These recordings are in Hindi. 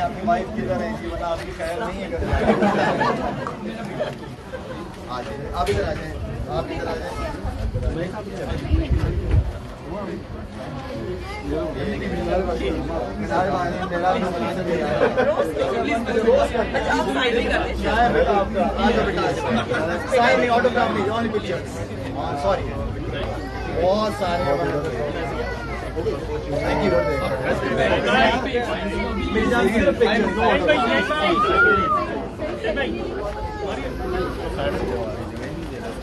आपकी वाइफ किधर है जी? मतलब आपकी खैर नहीं है कर आप इधर आ जाए, आप इधर आ जाए। ऑटोग्राफ नहीं, ओनली पिक्चर्स। सॉरी, बहुत सारे। Thank you.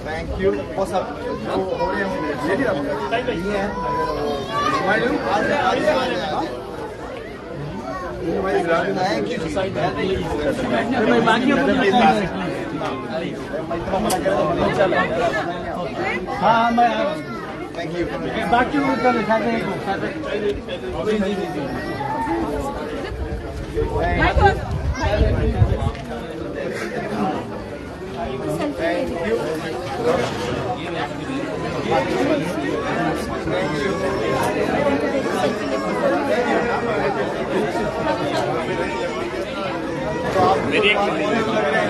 Thank you. वो सब हो रहे हैं, थैंक यू। हाँ मैं थैंक यू। बाकी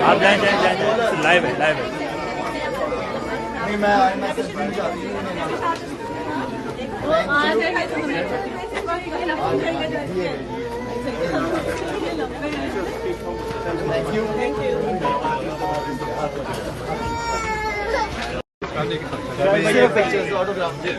आप जाए लाइव है नहीं, मैं thank you. Pictures autograph thank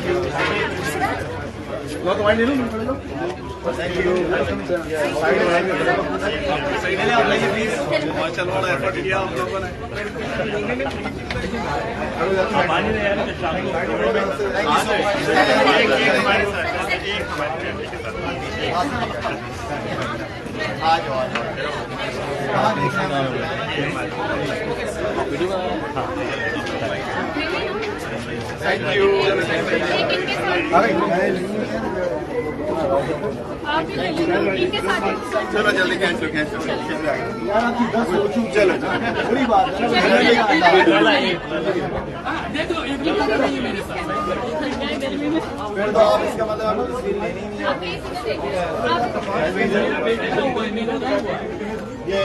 you. माशाल्लाह एफर्ट किया आप लोगों ने। Thank you. चलो जल्दी कैंसिल चलो बुरी बात है। फिर तो आप इसका मतलब ये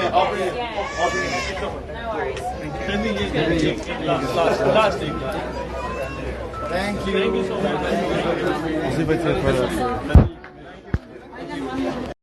थैंक यू।